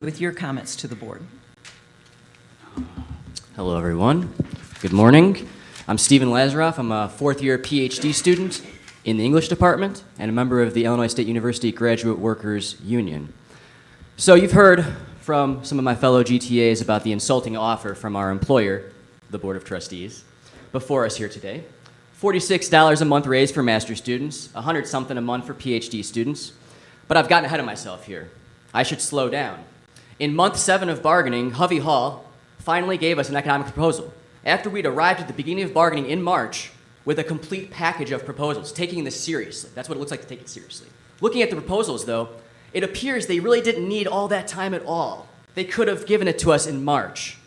with your comments to the board. Hello, everyone. Good morning. I'm Stephen Lazaroff. I'm a fourth-year PhD student in the English department and a member of the Illinois State University Graduate Workers Union. So you've heard from some of my fellow GTAs about the insulting offer from our employer, the Board of Trustees, before us here today. $46 a month raise for master's students, $100-something a month for PhD students. But I've gotten ahead of myself here. I should slow down. In month 7 of bargaining, Hovey Hall finally gave us an economic proposal after we'd arrived at the beginning of bargaining in March with a complete package of proposals, taking this seriously. That's what it looks like to take it seriously. Looking at the proposals, though, it appears they really didn't need all that time at all. They could have given it to us in March,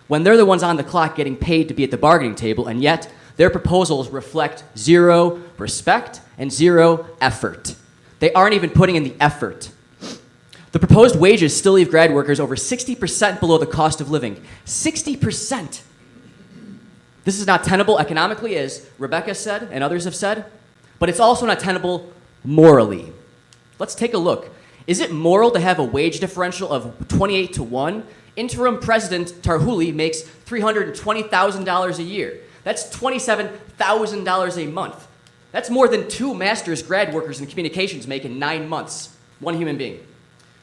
when they're the ones on the clock getting paid to be at the bargaining table, and yet their proposals reflect zero respect and zero effort. They aren't even putting in the effort. The proposed wages still leave grad workers over 60% below the cost of living. 60%. This is not tenable economically, as Rebecca said and others have said, but it's also not tenable morally. Let's take a look. Is it moral to have a wage differential of 28-1? Interim President Tarhuli makes $320,000 a year. That's $27,000 a month. That's more than 2 master's grad workers in communications make in 9 months. One human being.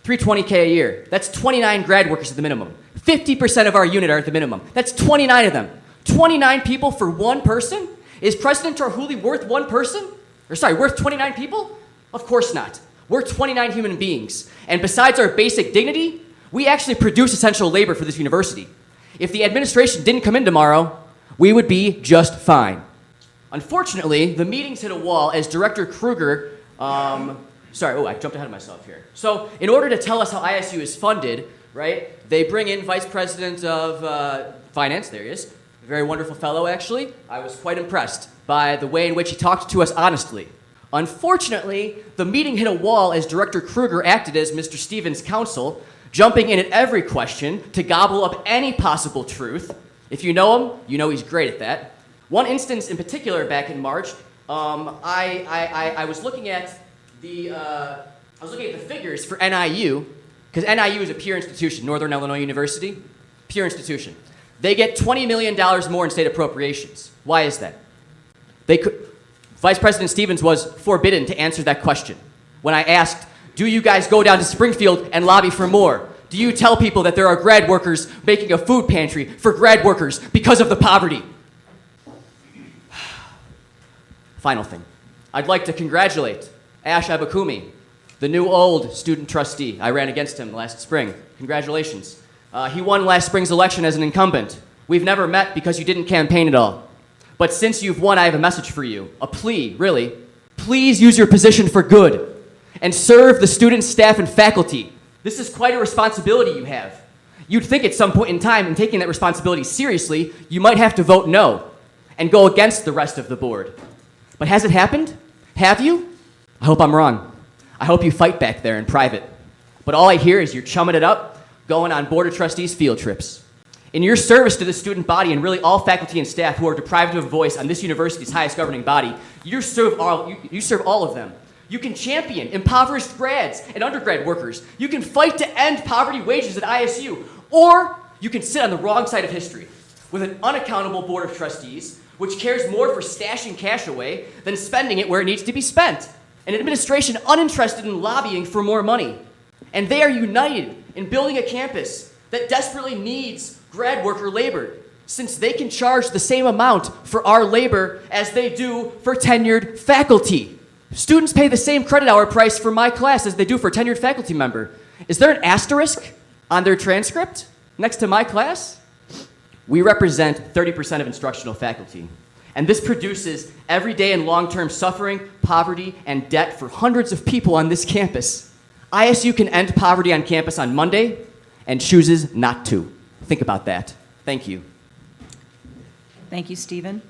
$320K a year. That's 29 grad workers at the minimum. 50% of our unit are at the minimum. That's 29 of them. 29 people for one person? Is President Tarhuli worth one person? Worth 29 people? Of course not. We're 29 human beings. And besides our basic dignity, we actually produce essential labor for this university. If the administration didn't come in tomorrow, we would be just fine. Unfortunately, the meetings hit a wall as Director Kruger, I jumped ahead of myself here. So in order to tell us how ISU is funded, right, they bring in Vice President of Finance, there he is, a very wonderful fellow actually. I was quite impressed by the way in which he talked to us honestly. Unfortunately, the meeting hit a wall as Director Kruger acted as Mr. Stevens' counsel, jumping in at every question to gobble up any possible truth. If you know him, you know he's great at that. One instance in particular back in March, I was looking at the figures for NIU, because NIU is a peer institution, Northern Illinois University, peer institution. They get $20 million more in state appropriations. Why is that? Vice President Stevens was forbidden to answer that question. When I asked, do you guys go down to Springfield and lobby for more? Do you tell people that there are grad workers making a food pantry for grad workers because of the poverty? Final thing. I'd like to congratulate Ash Abakumi, the new old student trustee. I ran against him last spring. Congratulations. He won last spring's election as an incumbent. We've never met because you didn't campaign at all. But since you've won, I have a message for you. A plea, really. Please use your position for good and serve the students, staff, and faculty. This is quite a responsibility you have. You'd think at some point in time, in taking that responsibility seriously, you might have to vote no and go against the rest of the board. But has it happened? Have you? I hope I'm wrong. I hope you fight back there in private. But all I hear is you're chumming it up, going on Board of Trustees field trips. In your service to the student body and really all faculty and staff who are deprived of a voice on this university's highest governing body, you serve all of them. You can champion impoverished grads and undergrad workers. You can fight to end poverty wages at ISU. Or you can sit on the wrong side of history with an unaccountable Board of Trustees which cares more for stashing cash away than spending it where it needs to be spent. An administration uninterested in lobbying for more money. And they are united in building a campus that desperately needs grad worker labor, since they can charge the same amount for our labor as they do for tenured faculty. Students pay the same credit hour price for my class as they do for a tenured faculty member. Is there an asterisk on their transcript next to my class? We represent 30% of instructional faculty, and this produces everyday and long-term suffering, poverty, and debt for hundreds of people on this campus. ISU can end poverty on campus on Monday and chooses not to. Think about that. Thank you. Thank you, Stephen.